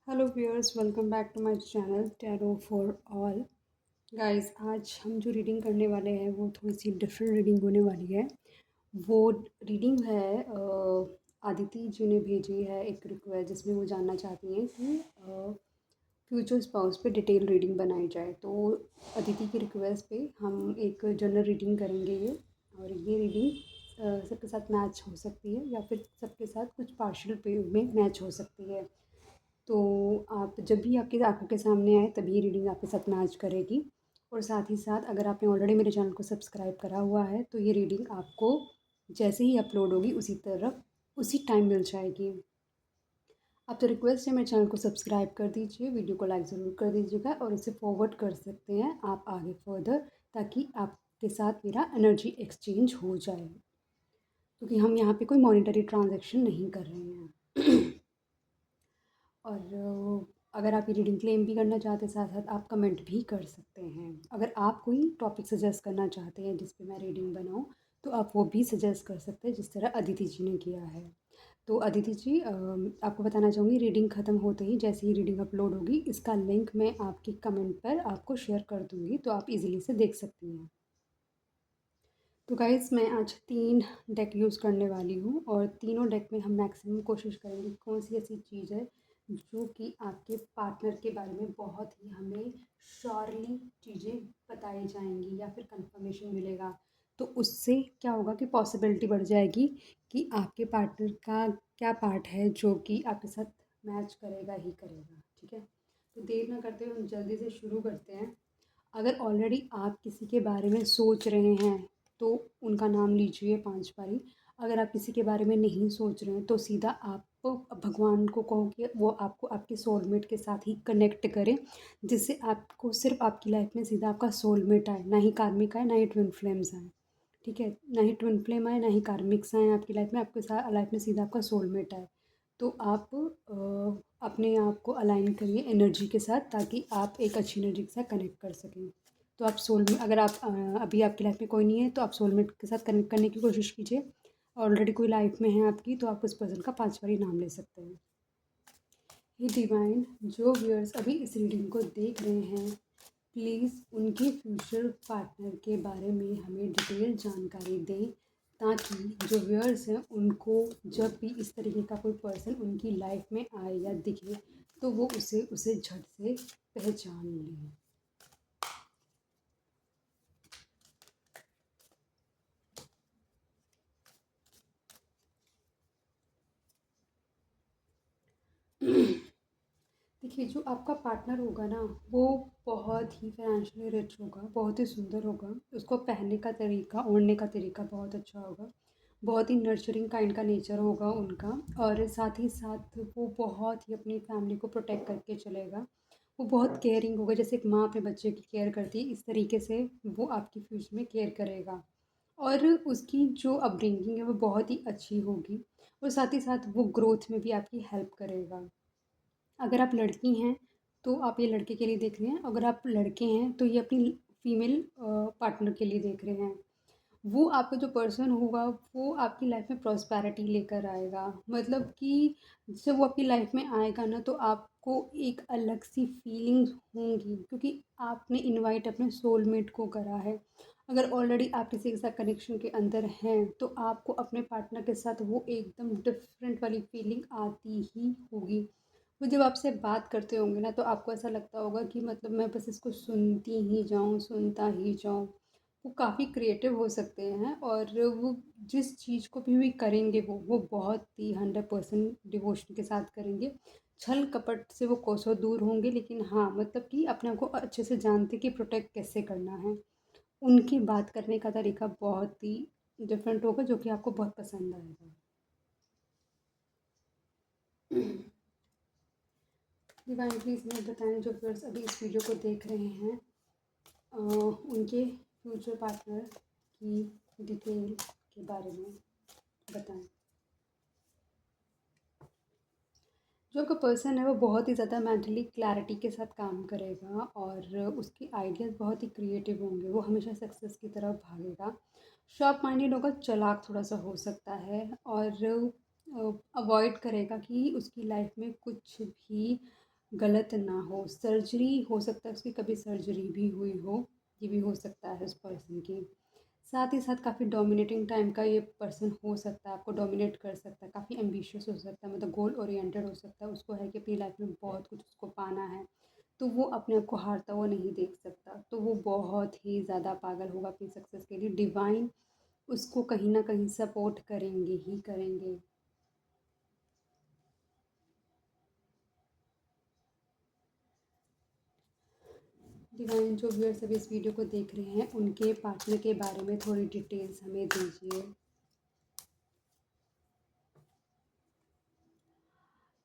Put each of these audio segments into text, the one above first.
Hello viewers, welcome back to my channel tarot for all. Guys, आज हम जो reading करने वाले हैं वो थोड़ी सी डिफरेंट रीडिंग होने वाली है। वो रीडिंग है आदिति जी ने भेजी है एक रिक्वेस्ट, जिसमें वो जानना चाहती हैं कि फ्यूचर स्पाउस पे डिटेल रीडिंग बनाई जाए। तो अदिति की रिक्वेस्ट पे हम एक जनरल रीडिंग करेंगे और ये रीडिंग सबके साथ मैच हो सकती है या फिर सबके साथ कुछ पार्शियल पे में मैच हो सकती है। तो आप जब भी आपकी आँखों के सामने आए तभी रीडिंग आपके साथ मैच करेगी। और साथ ही साथ अगर आपने ऑलरेडी मेरे चैनल को सब्सक्राइब करा हुआ है तो ये रीडिंग आपको जैसे ही अपलोड होगी उसी टाइम मिल जाएगी। आप तो रिक्वेस्ट है मेरे चैनल को सब्सक्राइब कर दीजिए, वीडियो को लाइक ज़रूर कर दीजिएगा और इसे फॉरवर्ड कर सकते हैं आप आगे फर्दर, ताकि आपके साथ मेरा एनर्जी एक्सचेंज हो जाए, क्योंकि हम यहाँ पे कोई मॉनेटरी ट्रांजैक्शन नहीं कर रहे हैं। और अगर आप ये रीडिंग क्लेम भी करना चाहते हैं, साथ साथ आप कमेंट भी कर सकते हैं। अगर आप कोई टॉपिक सजेस्ट करना चाहते हैं जिस पे मैं रीडिंग बनाऊँ, तो आप वो भी सजेस्ट कर सकते हैं, जिस तरह अदिति जी ने किया है। तो अदिति जी, आपको बताना चाहूँगी, रीडिंग ख़त्म होते ही जैसे ही रीडिंग अपलोड होगी इसका लिंक मैं आपके कमेंट पर आपको शेयर कर दूँगी, तो आप इजीली से देख सकती हैं। तो गाइज़, मैं आज 3 डेक यूज़ करने वाली हूँ और तीनों डेक में हम मैक्सिमम कोशिश करेंगे कौन सी ऐसी चीज़ है जो कि आपके पार्टनर के बारे में बहुत ही हमें श्योरली चीज़ें बताई जाएँगी या फिर कंफर्मेशन मिलेगा। तो उससे क्या होगा कि पॉसिबिलिटी बढ़ जाएगी कि आपके पार्टनर का क्या पार्ट है जो कि आपके साथ मैच करेगा ही करेगा। ठीक है? तो देर ना करते हुए हम जल्दी से शुरू करते हैं। अगर ऑलरेडी आप किसी के बारे में सोच रहे हैं तो उनका नाम लीजिए 5 बारी। अगर आप किसी के बारे में नहीं सोच रहे हैं तो सीधा आप भगवान को कहो कि वो आपको आपके सोलमेट के साथ ही कनेक्ट करें, जिससे आपको सिर्फ आपकी लाइफ में सीधा आपका सोलमेट आए, ना ही कार्मिक आए, ना ही ट्विन फ्लेम्स आए। ठीक है? ना ही ट्विन फ्लेम आए, ना ही कार्मिक्स आए आपकी लाइफ में, आपके साथ लाइफ में सीधा आपका सोलमेट आए। तो आप अपने आप को अलाइन करिए एनर्जी के साथ, ताकि आप एक अच्छी एनर्जी के साथ कनेक्ट कर सकें। तो आप सोलमेट, अगर आप अभी आपकी लाइफ में कोई नहीं है तो आप सोलमेट के साथ कनेक्ट करने की कोशिश कीजिए। ऑलरेडी कोई लाइफ में है आपकी तो आप उस पर्सन का 5 बारी नाम ले सकते हैं। हे डिवाइन, जो व्यूअर्स अभी इस रीडिंग को देख रहे हैं, प्लीज़ उनके फ्यूचर पार्टनर के बारे में हमें डिटेल जानकारी दें, ताकि जो व्यूअर्स हैं उनको जब भी इस तरीके का कोई पर्सन उनकी लाइफ में आए या दिखे तो वो उसे झट से पहचान लें। देखिए, जो आपका पार्टनर होगा ना, वो बहुत ही फाइनेंशियली रिच होगा, बहुत ही सुंदर होगा, उसको पहनने का तरीका, ओढ़ने का तरीका बहुत अच्छा होगा, बहुत ही नर्चरिंग काइंड का नेचर होगा उनका। और साथ ही साथ वो बहुत ही अपनी फैमिली को प्रोटेक्ट करके चलेगा। वो बहुत केयरिंग होगा, जैसे एक माँ अपने बच्चे की केयर करती है, इस तरीके से वो आपकी फ्यूचर में केयर करेगा। और उसकी जो अपब्रिंगिंग है वो बहुत ही अच्छी होगी, और साथ ही साथ वो ग्रोथ में भी आपकी हेल्प करेगा। अगर आप लड़की हैं तो आप ये लड़के के लिए देख रहे हैं, अगर आप लड़के हैं तो ये अपनी फीमेल पार्टनर के लिए देख रहे हैं। वो आपका जो पर्सन होगा वो आपकी लाइफ में प्रॉस्पैरिटी लेकर आएगा, मतलब कि जब वो आपकी लाइफ में आएगा ना तो आपको एक अलग सी फीलिंग्स होंगी, क्योंकि आपने इनवाइट अपने सोलमेट को करा है। अगर ऑलरेडी आप किसी के साथ कनेक्शन के अंदर हैं तो आपको अपने पार्टनर के साथ वो एकदम डिफरेंट वाली फीलिंग आती ही होगी। वो जब आपसे बात करते होंगे ना तो आपको ऐसा लगता होगा कि मतलब मैं बस इसको सुनती ही जाऊँ, सुनता ही जाऊँ। वो काफ़ी क्रिएटिव हो सकते हैं, और वो जिस चीज़ को भी करेंगे वो बहुत ही 100% डिवोशन के साथ करेंगे। छल कपट से वो कोसों दूर होंगे, लेकिन हाँ, मतलब कि अपने आप को अच्छे से जानते कि प्रोटेक्ट कैसे करना है। उनकी बात करने का तरीका बहुत ही डिफरेंट होगा, जो कि आपको बहुत पसंद आएगा। डिवाइन, प्लीज़ मुझे बताएं, जो व्यूअर्स अभी इस वीडियो को देख रहे हैं, उनके फ्यूचर पार्टनर की डिटेल के बारे में बताएं। जो आपका पर्सन है वो बहुत ही ज़्यादा मेंटली क्लैरिटी के साथ काम करेगा, और उसके आइडियाज़ बहुत ही क्रिएटिव होंगे। वो हमेशा सक्सेस की तरफ भागेगा। शॉर्प माइंडेड होगा, चालाक थोड़ा सा हो सकता है, और अवॉइड करेगा कि उसकी लाइफ में कुछ भी गलत ना हो। सर्जरी हो सकता है उसकी कभी सर्जरी भी हुई हो, ये भी हो सकता है उस पर्सन की। साथ ही साथ काफ़ी डोमिनेटिंग टाइम का ये पर्सन हो सकता है, आपको डोमिनेट कर सकता है, काफ़ी एम्बिशियस हो सकता है, मतलब गोल ओरिएंटेड हो सकता है। उसको है कि अपनी लाइफ में बहुत कुछ उसको पाना है, तो वो अपने आप को हारता हुआ नहीं देख सकता। तो वो बहुत ही ज़्यादा पागल होगा अपनी सक्सेस के लिए। डिवाइन उसको कहीं न कहीं सपोर्ट करेंगे ही करेंगे। डिवाइन जो व्यूअर्स अभी इस वीडियो को देख रहे हैं, उनके पार्टनर के बारे में थोड़ी डिटेल्स हमें दीजिए।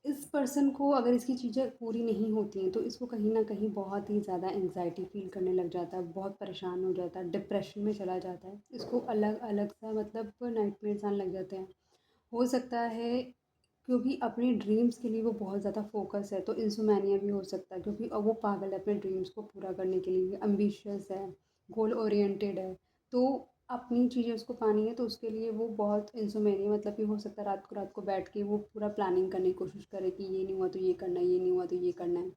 इस पर्सन को अगर इसकी चीज़ें पूरी नहीं होती हैं तो इसको कहीं न कहीं बहुत ही ज़्यादा एंग्ज़ायटी फ़ील करने लग जाता है, बहुत परेशान हो जाता है, डिप्रेशन में चला जाता है। इसको अलग-अलग सा मतलब नाइटमेयर्स आने लग जाते हैं। हो सकता है क्योंकि अपने ड्रीम्स के लिए वो बहुत ज़्यादा फ़ोकस है, तो इंसोमैनिया भी हो सकता है क्योंकि अब वो पागल है अपने ड्रीम्स को पूरा करने के लिए, एम्बिशियस है, गोल ओरिएंटेड है। तो अपनी चीज़ें उसको पानी है तो उसके लिए वो बहुत इंसोमेनिया मतलब कि हो सकता है रात को बैठ के वो पूरा प्लानिंग करने की कोशिश करे कि ये नहीं हुआ तो ये करना है, ये नहीं हुआ तो ये करना है।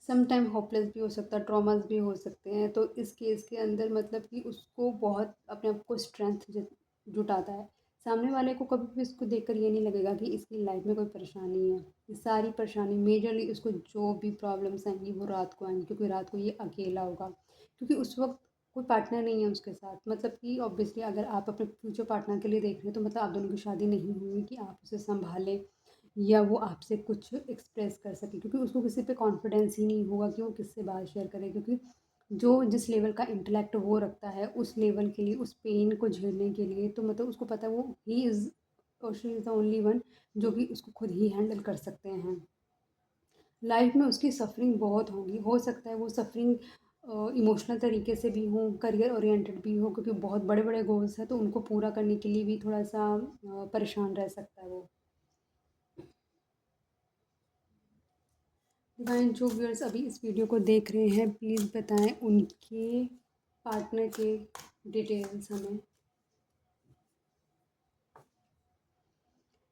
सम टाइम होपलेस भी हो सकता है, ट्रॉमास भी हो सकते हैं। तो इस केस के अंदर मतलब कि उसको बहुत अपने आप को स्ट्रेंथ जुटाता है। सामने वाले को कभी भी इसको देखकर ये नहीं लगेगा कि इसकी लाइफ में कोई परेशानी है। ये सारी परेशानी मेजरली उसको जो भी प्रॉब्लम्स आएँगी वो रात को आएँगी क्योंकि रात को ये अकेला होगा। क्योंकि उस वक़्त कोई पार्टनर नहीं है उसके साथ। मतलब कि ऑब्वियसली अगर आप अपने फ्यूचर पार्टनर के लिए देख रहे हैं तो मतलब आप दोनों की शादी नहीं हुई कि आप उसे सँभालें या वो आपसे कुछ एक्सप्रेस कर सके क्योंकि उसको किसी पे कॉन्फिडेंस ही नहीं होगा कि वो किससे बात शेयर करे क्योंकि जो जिस लेवल का इंटेलेक्ट वो रखता है उस लेवल के लिए उस पेन को झेलने के लिए तो मतलब उसको पता है वो ही इज़ और she is the only one जो कि उसको खुद ही हैंडल कर सकते हैं। लाइफ में उसकी सफरिंग बहुत होगी, हो सकता है वो सफरिंग इमोशनल तरीके से भी हो, करियर ओरिएंटेड भी हो क्योंकि बहुत बड़े बड़े गोल्स हैं तो उनको पूरा करने के लिए भी थोड़ा सा परेशान रह सकता है वो। डिवाइन जो व्यूअर्स अभी इस वीडियो को देख रहे हैं प्लीज़ बताएं उनके पार्टनर के डिटेल्स हमें।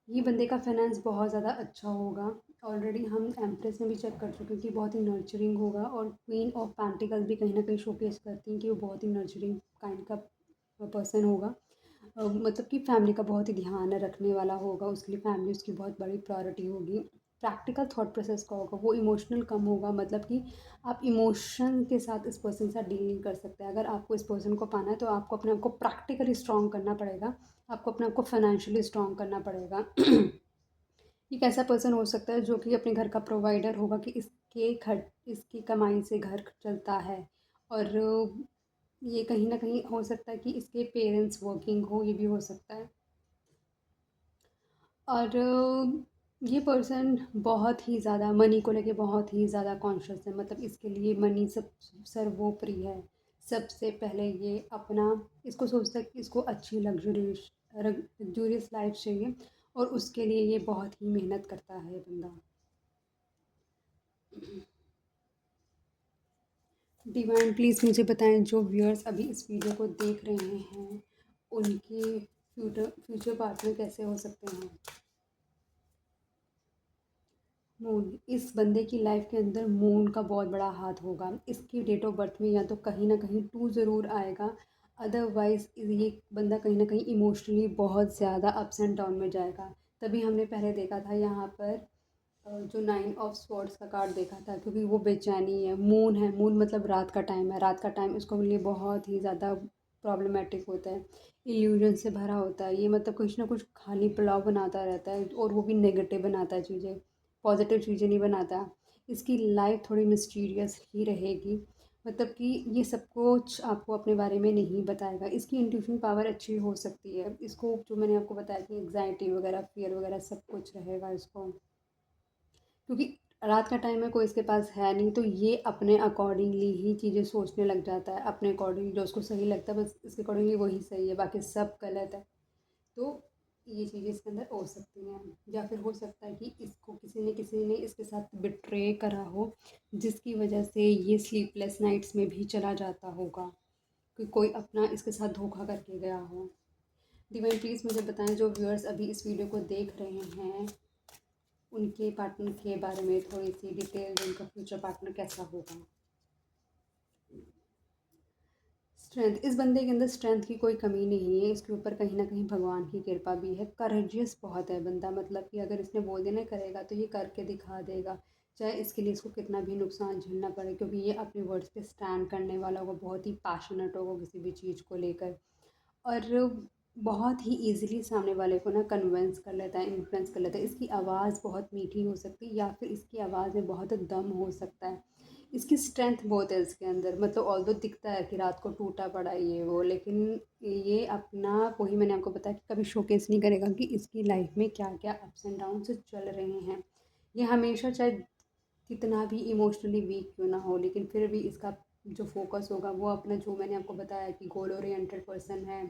ये बंदे का फाइनेंस बहुत ज़्यादा अच्छा होगा। ऑलरेडी हम एम्प्रेस में भी चेक कर चुके हैं कि बहुत ही नर्चरिंग होगा और क्वीन ऑफ पेंटिकल्स भी कहीं ना कहीं शोकेस करती हैं कि वो बहुत ही नर्चरिंग काइंड का पर्सन होगा। मतलब कि फैमिली का बहुत ही ध्यान रखने वाला होगा, उसके लिए फैमिली उसकी बहुत बड़ी प्रायोरिटी होगी। प्रैक्टिकल थॉट प्रोसेस का होगा, वो इमोशनल कम होगा, मतलब कि आप इमोशन के साथ इस पर्सन के साथ डील नहीं कर सकते। अगर आपको इस पर्सन को पाना है तो आपको अपने आप को प्रैक्टिकली स्ट्रॉन्ग करना पड़ेगा, आपको अपने आप को फाइनेंशियली स्ट्रॉन्ग करना पड़ेगा। एक ऐसा पर्सन हो सकता है जो कि अपने घर का प्रोवाइडर होगा कि इसकी कमाई से घर चलता है और ये कहीं न कहीं हो सकता है कि इसके पेरेंट्स वर्किंग हो, ये भी हो सकता है। और ये पर्सन बहुत ही ज़्यादा मनी को लेके बहुत ही ज़्यादा कॉन्शियस है, मतलब इसके लिए मनी सब सर्वोपरि है। सबसे पहले ये अपना इसको सोचता है कि इसको अच्छी लग्ज़ूरियस लाइफ़ चाहिए और उसके लिए ये बहुत ही मेहनत करता है बंदा। डिवाइन प्लीज़ मुझे बताएँ जो व्यूअर्स अभी इस वीडियो को देख रहे हैं, उनके फ्यूचर पार्टनर कैसे हो सकते हैं? मून इस बंदे की लाइफ के अंदर मून का बहुत बड़ा हाथ होगा। इसकी डेट ऑफ बर्थ में या तो कहीं न कहीं 2 ज़रूर आएगा, अदरवाइज़ ये बंदा कहीं न कहीं इमोशनली बहुत ज़्यादा अप्स एंड डाउन में जाएगा। तभी हमने पहले देखा था यहाँ पर जो 9 ऑफ स्वॉर्ड्स का कार्ड देखा था क्योंकि वो बेचैनी है, मून है, मून मतलब रात का टाइम है, रात का टाइम इसको लिए बहुत ही ज़्यादा प्रॉब्लमैटिक होता है, इल्यूजन से भरा होता है। ये मतलब कुछ ना कुछ खाली पुलाव बनाता रहता है और वो भी नेगेटिव बनाता है चीज़ें, पॉजिटिव चीज़ें नहीं बनाता। इसकी लाइफ थोड़ी मिस्टीरियस ही रहेगी, मतलब कि ये सब कुछ आपको अपने बारे में नहीं बताएगा। इसकी इंट्यूशन पावर अच्छी हो सकती है, इसको जो मैंने आपको बताया कि एंग्जाइटी वगैरह, फियर वगैरह सब कुछ रहेगा इसको। क्योंकि रात का टाइम है, कोई इसके पास है नहीं, तो ये अपने अकॉर्डिंगली ही चीज़ें सोचने लग जाता है, अपने अकॉर्डिंग जो उसको सही लगता है बस इसके अकॉर्डिंगली वही सही है, बाकी सब गलत है। तो ये चीज़ें इसके अंदर हो सकती हैं या फिर हो सकता है कि इसको किसी ने इसके साथ बिट्रे करा हो, जिसकी वजह से ये स्लीपलेस नाइट्स में भी चला जाता होगा कि कोई अपना इसके साथ धोखा करके गया हो। डिवाइन प्लीज़ मुझे बताएं जो व्यूअर्स अभी इस वीडियो को देख रहे हैं उनके पार्टनर के बारे में थोड़ी सी डिटेल, उनका फ्यूचर पार्टनर कैसा होगा। स्ट्रेंथ, इस बंदे के अंदर स्ट्रेंथ की कोई कमी नहीं है, इसके ऊपर कहीं ना कहीं भगवान की कृपा भी है। करेजियस बहुत है बंदा, मतलब कि अगर इसने बोल देना करेगा तो ये करके दिखा देगा, चाहे इसके लिए इसको कितना भी नुकसान झेलना पड़े, क्योंकि ये अपने वर्ड्स पे स्टैंड करने वाला होगा, बहुत ही पैशनेट होगा किसी भी चीज़ को लेकर, और बहुत ही ईज़िली सामने वाले को ना कन्विंस कर लेता है, इन्फ्लुएंस कर लेता है। इसकी आवाज़ बहुत मीठी हो सकती है, या फिर इसकी आवाज़ में बहुत दम हो सकता है। इसकी स्ट्रेंथ बहुत है इसके अंदर, मतलब ऑल्दो दिखता है कि रात को टूटा पड़ा ये वो, लेकिन ये अपना, वही मैंने आपको बताया कि कभी शोकेस नहीं करेगा कि इसकी लाइफ में क्या क्या अप्स एंड डाउन से चल रहे हैं। ये हमेशा चाहे कितना भी इमोशनली वीक क्यों ना हो, लेकिन फिर भी इसका जो फोकस होगा वो अपना, जो मैंने आपको बताया कि गोल ओरिएंटेड पर्सन है,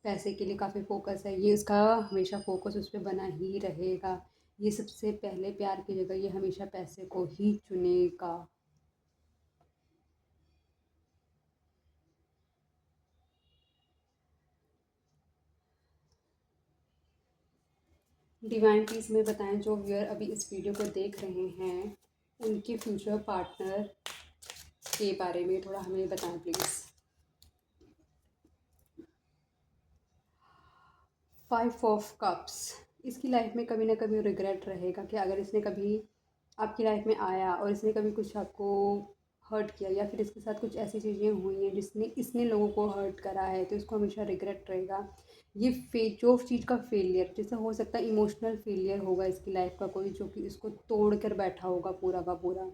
पैसे के लिए काफ़ी फोकस है, ये इसका हमेशा फोकस उस पर बना ही रहेगा। ये सबसे पहले प्यार की जगह ये हमेशा पैसे को ही चुनेगा। डिवाइन प्लीज़ में बताएं, जो व्यूअर अभी इस वीडियो को देख रहे हैं, उनके फ्यूचर पार्टनर के बारे में थोड़ा हमें बताएं प्लीज़। 5 ऑफ कप्स, इसकी लाइफ में कभी ना कभी रिग्रेट रहेगा कि अगर इसने कभी आपकी लाइफ में आया और इसने कभी कुछ आपको हर्ट किया, या फिर इसके साथ कुछ ऐसी चीज़ें हुई हैं जिसने इसने लोगों को हर्ट करा है, तो इसको हमेशा रिग्रेट रहेगा। ये जो चीज़ का फेलियर, जैसे हो सकता है इमोशनल फेलियर होगा इसकी लाइफ का कोई, जो कि इसको तोड़ कर बैठा होगा पूरा का पूरा।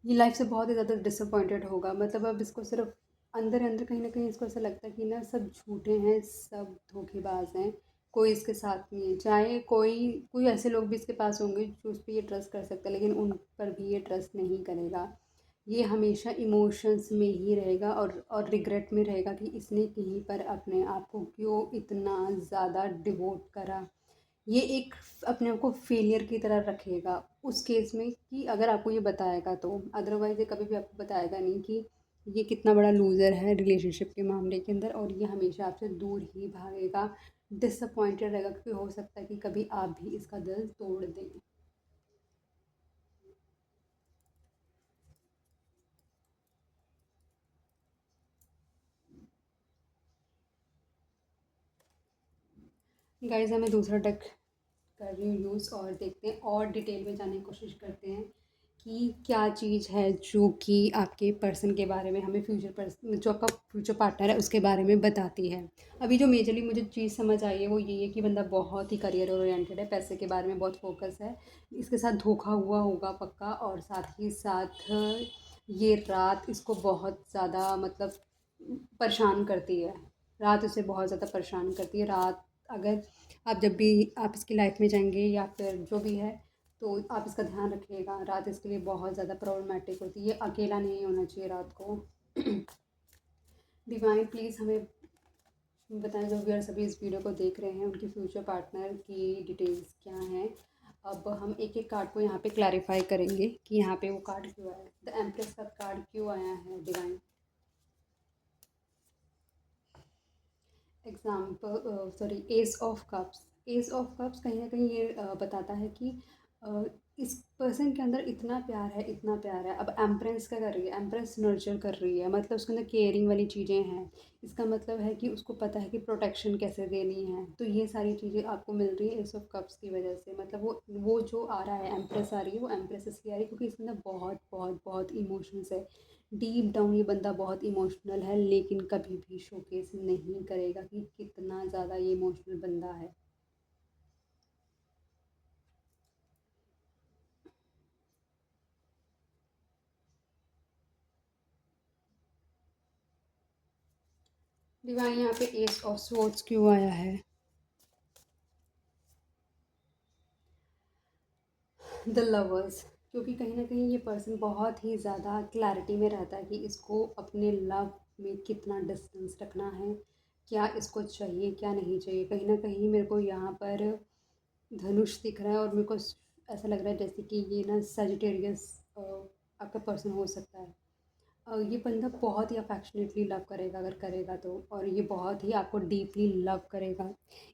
ये लाइफ से बहुत ही ज़्यादा डिसअपॉइंटेड होगा, मतलब अब इसको सिर्फ अंदर अंदर कहीं ना कहीं इसको ऐसा लगता है कि ना सब झूठे हैं, सब धोखेबाज हैं, कोई इसके साथ नहीं है। चाहे कोई कोई ऐसे लोग भी इसके पास होंगे जो उस पर ये ट्रस्ट कर सकते हैं, लेकिन उन पर भी ये ट्रस्ट नहीं करेगा। ये हमेशा इमोशंस में ही रहेगा, और रिग्रेट में रहेगा कि इसने कहीं पर अपने आप को क्यों इतना ज़्यादा डिवोट करा। ये एक अपने आप को फेलियर की तरह रखेगा उस केस में कि अगर आपको ये बताएगा तो, अदरवाइज़ ये कभी भी आपको बताएगा नहीं कि ये कितना बड़ा लूज़र है रिलेशनशिप के मामले के अंदर, और ये हमेशा आपसे दूर ही भागेगा, डिसअपॉइंटेड रहेगा, क्योंकि हो सकता है कि कभी आप भी इसका दिल तोड़ दें। गाइस, हमें दूसरा डेक कर रही हूँ यूज़, और देखते हैं और डिटेल में जानने की कोशिश करते हैं कि क्या चीज़ है जो कि आपके पर्सन के बारे में हमें, फ्यूचर पर्सन जो आपका फ्यूचर पार्टनर है उसके बारे में बताती है। अभी जो मेजरली मुझे चीज़ समझ आई है वो ये है कि बंदा बहुत ही करियर ओरिएंटेड है, पैसे के बारे में बहुत फोकस है, इसके साथ धोखा हुआ होगा पक्का, और साथ ही साथ ये रात इसको बहुत ज़्यादा, मतलब परेशान करती है। रात उसे बहुत ज़्यादा परेशान करती है। रात, अगर आप जब भी आप इसकी लाइफ में जाएंगे या फिर जो भी है, तो आप इसका ध्यान रखिएगा। रात इसके लिए बहुत ज़्यादा प्रॉब्लमेटिक होती है, ये अकेला नहीं होना चाहिए रात को। डिवाइन प्लीज़ हमें बताएं, जो व्यूअर्स अभी इस वीडियो को देख रहे हैं, उनके फ्यूचर पार्टनर की डिटेल्स क्या हैं। अब हम एक एक कार्ड को यहाँ पे क्लैरिफाई करेंगे कि यहाँ पे वो कार्ड क्यों आया है, द एम्प्रेस का कार्ड क्यों आया है divine. Example, sorry, S of cups. S of cups कहीं ना कहीं ये बताता है कि अ, इस पर्सन के अंदर इतना प्यार है, इतना प्यार है। अब एम्प्रेस क्या कर रही है, एम्प्रेस नर्चर कर रही है, मतलब उसके अंदर केयरिंग वाली चीज़ें हैं। इसका मतलब है कि उसको पता है कि प्रोटेक्शन कैसे देनी है, तो ये सारी चीज़ें आपको मिल रही है एस ऑफ कप्स की वजह से। मतलब वो जो आ रहा है, एम्प्रेस आ रही है, वो एम्प्रेस इसलिए आ रही है क्योंकि इसके अंदर बहुत बहुत बहुत इमोशंस है। डीप डाउन ये बंदा बहुत इमोशनल है, लेकिन कभी भी शोकेस नहीं करेगा कि कितना ज़्यादा ये इमोशनल बंदा है। डिवाइन यहाँ पे एस ऑफ स्वॉर्ड्स क्यों आया है, द लवर्स, क्योंकि कहीं ना कहीं ये पर्सन बहुत ही ज़्यादा क्लैरिटी में रहता है कि इसको अपने लव में कितना डिस्टेंस रखना है, क्या इसको चाहिए क्या नहीं चाहिए। कहीं ना कहीं मेरे को यहाँ पर धनुष दिख रहा है, और मेरे को ऐसा लग रहा है जैसे कि ये ना सजिटेरियस आपका पर्सन हो सकता है। ये बंदा बहुत ही अफेक्शनेटली लव करेगा अगर करेगा तो, और ये बहुत ही आपको डीपली लव करेगा।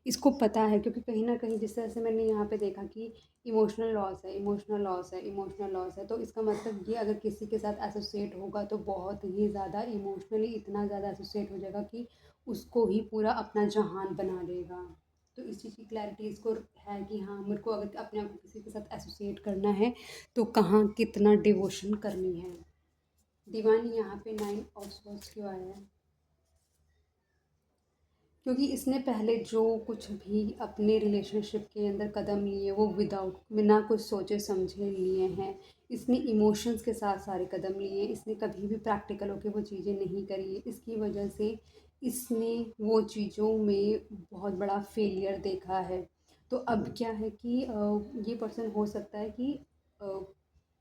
इसको पता है, क्योंकि कहीं न कहीं जिस तरह से मैंने यहाँ पे देखा कि इमोशनल लॉस है, इमोशनल लॉस है, इमोशनल लॉस है, तो इसका मतलब ये अगर किसी के साथ एसोसिएट होगा तो बहुत ही ज़्यादा इमोशनली इतना ज़्यादा एसोसिएट हो जाएगा कि उसको ही पूरा अपना जहान बना लेगा। तो इस चीज़ की क्लैरिटी इसको है कि हाँ, मेरे को अगर अपने आप को किसी के साथ एसोसिएट करना है तो कहाँ कितना डिवोशन करनी है। डिवाइन यहाँ पे 9 ऑफ सोर्ड्स क्यों आया है? क्योंकि इसने पहले जो कुछ भी अपने रिलेशनशिप के अंदर कदम लिए वो विदाउट बिना कुछ सोचे समझे लिए हैं। इसने इमोशंस के साथ सारे कदम लिए, इसने कभी भी प्रैक्टिकल होकर वो चीज़ें नहीं करी है। इसकी वजह से इसने वो चीज़ों में बहुत बड़ा फेलियर देखा है। तो अब क्या है कि ये पर्सन हो सकता है कि अ,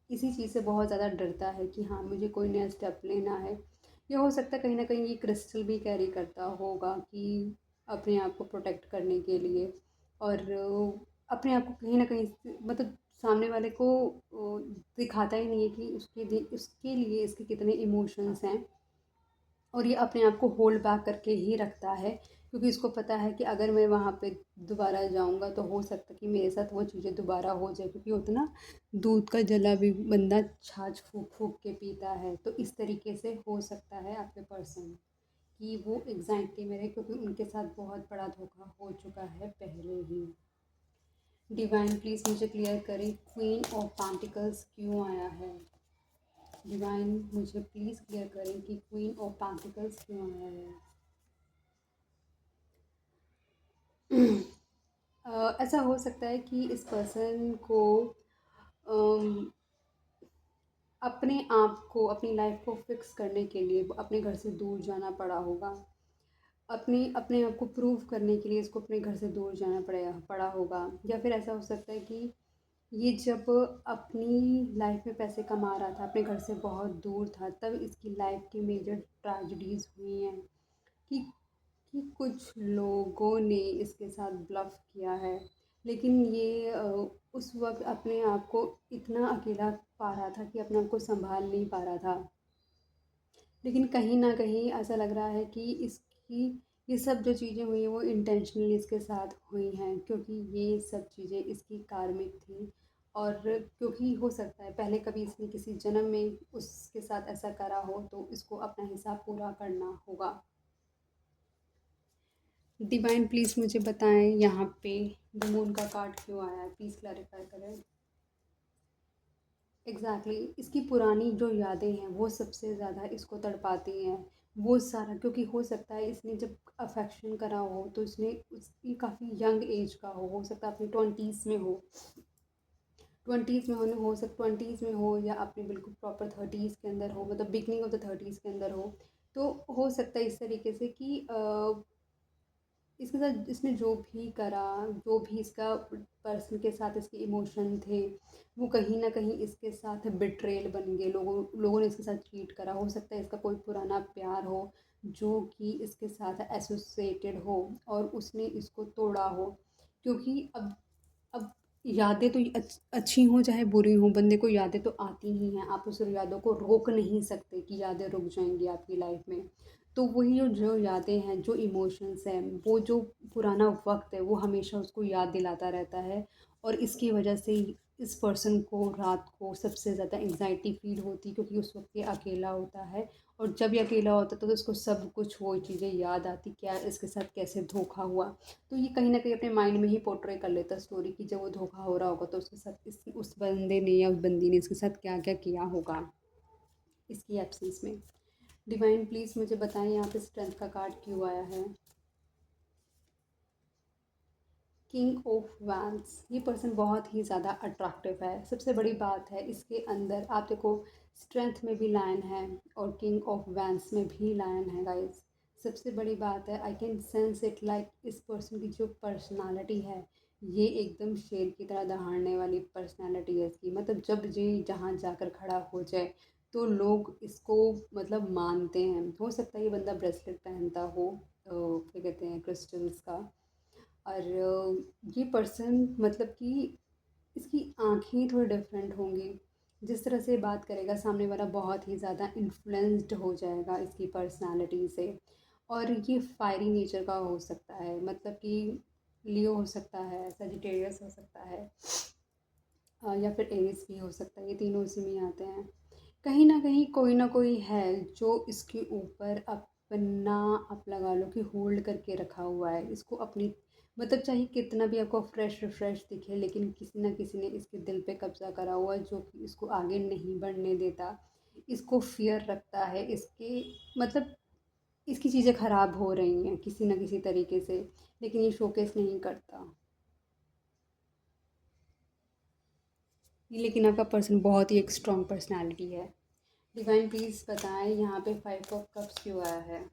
इसी चीज़ से बहुत ज़्यादा डरता है कि हाँ, मुझे कोई नया स्टेप लेना है। या हो सकता है कहीं न कहीं ये क्रिस्टल भी कैरी करता होगा कि अपने आप को प्रोटेक्ट करने के लिए, और अपने आप को कहीं न कहीं मतलब सामने वाले को दिखाता ही नहीं है कि उसके लिए इसके कितने इमोशंस हैं, और ये अपने आप को होल्ड बैक करके ही रखता है, क्योंकि इसको पता है कि अगर मैं वहाँ पे दोबारा जाऊँगा तो हो सकता है कि मेरे साथ वो चीज़ें दोबारा हो जाए, क्योंकि होता ना, दूध का जला भी बंदा छाछ फूँक फूँक के पीता है। तो इस तरीके से हो सकता है आपके पर्सन कि वो एंग्ज़ायटी में रहे, क्योंकि उनके साथ बहुत बड़ा धोखा हो चुका है पहले ही। डिवाइन प्लीज़ मुझे क्लियर करें, क्वीन ऑफ पेंटिकल्स क्यों आया है? डिवाइन मुझे प्लीज़ क्लियर करें कि क्वीन ऑफ पेंटिकल्स क्यों आया है? ऐसा हो सकता है कि इस पर्सन को अम, अपने आप को, अपनी लाइफ को फिक्स करने के लिए अपने घर से दूर जाना पड़ा होगा। अपने अपने आप को प्रूव करने के लिए इसको अपने घर से दूर जाना पड़ा होगा। या फिर ऐसा हो सकता है कि ये जब अपनी लाइफ में पैसे कमा रहा था, अपने घर से बहुत दूर था, तब इसकी लाइफ की मेजर ट्रेजेडीज़ हुई हैं कि कुछ लोगों ने इसके साथ ब्लफ किया है। लेकिन ये उस वक़्त अपने आप को इतना अकेला पा रहा था कि अपने आप को सँभाल नहीं पा रहा था। लेकिन कहीं न कहीं ऐसा लग रहा है कि इसकी ये सब जो चीज़ें हुई हैं वो इंटेंशनली इसके साथ हुई हैं, क्योंकि ये सब चीज़ें इसकी कार्मिक थी, और क्योंकि हो सकता है पहले कभी इसने किसी जन्म में उसके साथ ऐसा करा हो, तो इसको अपना हिसाब पूरा करना होगा। डिवाइन प्लीज़ मुझे बताएं यहाँ पे द मून का कार्ड क्यों आया है? प्लीज़ क्लैरिफाई करें। एग्जैक्टली इसकी पुरानी जो यादें हैं वो सबसे ज़्यादा इसको तड़पाती हैं। वो सारा, क्योंकि हो सकता है इसने जब अफेक्शन करा हो तो इसने उसकी काफ़ी यंग एज का हो सकता है अपनी ट्वेंटीज़ में हो, ट्वेंटीज़ में हो सकता, ट्वेंटीज़ में हो, या अपने बिल्कुल प्रॉपर थर्टीज़ के अंदर हो, मतलब बिगनिंग ऑफ द थर्टीज़ के अंदर हो। तो हो सकता है इस तरीके से कि इसके साथ इसने जो भी करा, जो भी इसका पर्सन के साथ इसके इमोशन थे, वो कहीं न कहीं इसके साथ बिट्रेयल बन गए। लोगों लोगों ने इसके साथ चीट करा। हो सकता है इसका कोई पुराना प्यार हो, जो कि इसके साथ एसोसिएटेड हो और उसने इसको तोड़ा हो। क्योंकि अब यादें तो अच्छी हों चाहे बुरी हों, बंदे को यादें तो आती ही हैं। आप उस यादों को रोक नहीं सकते कि यादें रुक जाएँगी आपकी लाइफ में। तो वही जो यादें हैं, जो इमोशंस हैं, वो जो पुराना वक़्त है, वो हमेशा उसको याद दिलाता रहता है, और इसकी वजह से ही इस पर्सन को रात को सबसे ज़्यादा एंग्ज़ायटी फ़ील होती है, क्योंकि उस वक़्त ये अकेला होता है, और जब ये अकेला होता है तो उसको सब कुछ वो चीज़ें याद आती, क्या इसके साथ कैसे धोखा हुआ। तो ये कहीं न कहीं अपने माइंड में ही पोर्ट्रे कर लेता स्टोरी कि जब वो धोखा हो रहा होगा तो उसके साथ उस बंदे ने या उस बंदी ने इसके साथ क्या-क्या किया होगा इसकी एब्सेंस में। डिवाइन प्लीज़ मुझे बताएं यहाँ पे स्ट्रेंथ का कार्ड क्यों आया है? किंग ऑफ वैंस, ये पर्सन बहुत ही ज़्यादा अट्रैक्टिव है। सबसे बड़ी बात है इसके अंदर, आप देखो, स्ट्रेंथ में भी लायन है और किंग ऑफ वैंस में भी लायन है गाइस। सबसे बड़ी बात है, I can sense it, like इस पर्सन की जो पर्सनालिटी है, ये एकदम शेर की तरह दहाड़ने वाली पर्सनालिटी है इसकी। मतलब जब ये जहाँ जाकर खड़ा हो जाए तो लोग इसको मतलब मानते हैं। हो सकता है ये बंदा ब्रेसलेट पहनता हो, क्या कहते हैं, क्रिस्टल्स का। और ये पर्सन मतलब कि इसकी आँखें थोड़ी डिफरेंट होंगी, जिस तरह से बात करेगा सामने वाला बहुत ही ज़्यादा इन्फ्लुएंस्ड हो जाएगा इसकी पर्सनालिटी से। और ये फायरी नेचर का हो सकता है, मतलब कि लियो हो सकता है, सजिटेरियस हो सकता है, या फिर एरीज भी हो सकता है, ये तीनों इसी में आते हैं। कहीं ना कोई है जो इसके ऊपर अपना, आप लगा लो कि होल्ड करके रखा हुआ है इसको अपनी, मतलब चाहे कितना भी आपको फ्रेश रिफ्रेश दिखे, लेकिन किसी ना किसी ने इसके दिल पे कब्जा करा हुआ है जो कि इसको आगे नहीं बढ़ने देता। इसको फियर रखता है इसके, मतलब इसकी चीज़ें ख़राब हो रही हैं किसी ना किसी तरीके से, लेकिन ये शोकेस नहीं करता। लेकिन आपका पर्सन बहुत ही एक स्ट्रॉन्ग पर्सनालिटी है। डिवाइन प्लीज़ बताएं यहाँ पे 5 ऑफ कप्स क्यों आया है।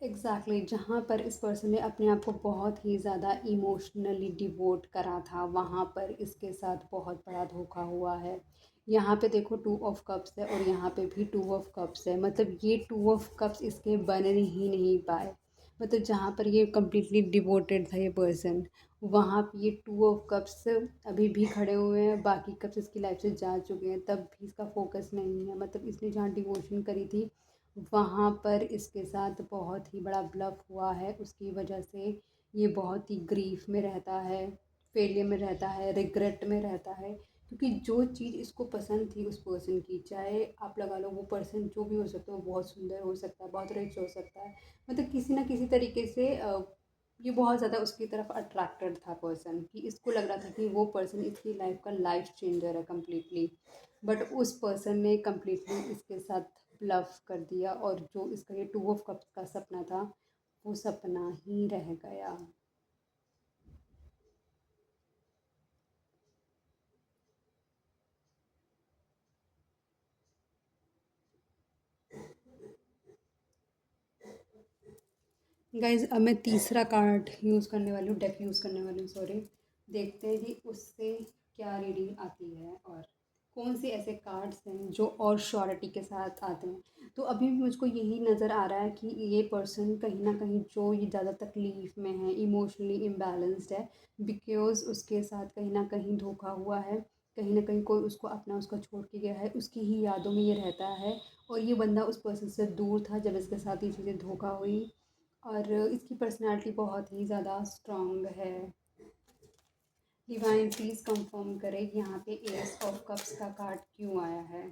एग्जैक्टली जहाँ पर इस पर्सन ने अपने आप को बहुत ही ज़्यादा इमोशनली डिवोट करा था, वहाँ पर इसके साथ बहुत बड़ा धोखा हुआ है। यहाँ पे देखो 2 ऑफ कप्स है और यहाँ पे भी 2 ऑफ कप्स है, मतलब ये 2 ऑफ कप्स इसके बन ही नहीं पाए। मतलब जहाँ पर ये कम्प्लीटली डिवोटेड था ये पर्सन, वहाँ पे ये 2 ऑफ कप्स अभी भी खड़े हुए हैं, बाकी कप्स इसकी लाइफ से जा चुके हैं, तब भी इसका फोकस नहीं है। मतलब इसने जहाँ डिवोशन करी थी वहाँ पर इसके साथ बहुत ही बड़ा ब्लफ हुआ है, उसकी वजह से ये बहुत ही ग्रीफ में रहता है, फेलियर में रहता है, रिग्रेट में रहता है। क्योंकि जो चीज़ इसको पसंद थी उस पर्सन की, चाहे आप लगा लो वो पर्सन जो भी हो सकता है, वो बहुत सुंदर हो सकता है, बहुत रिच हो सकता है, मतलब किसी ना किसी तरीके से ये बहुत ज़्यादा उसकी तरफ अट्रैक्टेड था पर्सन, कि इसको लग रहा था कि वो पर्सन इसकी लाइफ का लाइफ चेंजर है कम्प्लीटली। बट उस पर्सन ने कम्प्लीटली इसके साथ ब्लफ कर दिया, और जो इसका ये 2 ऑफ कप्स का सपना था वो सपना ही रह गया। गाइज अब मैं तीसरा कार्ड यूज़ करने वाली हूँ, डेक यूज़ करने वाली हूँ, सॉरी। देखते हैं कि उससे क्या रीडिंग आती है और कौन से ऐसे कार्ड्स हैं जो और श्योरिटी के साथ आते हैं। तो अभी भी मुझको यही नज़र आ रहा है कि ये पर्सन कहीं ना कहीं जो ये ज़्यादा तकलीफ़ में है, इमोशनली इम्बैलेंस्ड है, बिकॉज़ उसके साथ कहीं ना कहीं धोखा हुआ है, कहीं ना कहीं कोई उसको अपना उसका छोड़ के गया है, उसकी ही यादों में ये रहता है। और ये बंदा उस पर्सन से दूर था जब इसके साथ ये चीज़ें धोखा हुई, और इसकी पर्सनालिटी बहुत ही ज़्यादा स्ट्रॉन्ग है। डिवाइन प्लीज़ कंफर्म करें यहाँ पे एस ऑफ कप्स का कार्ड क्यों आया है।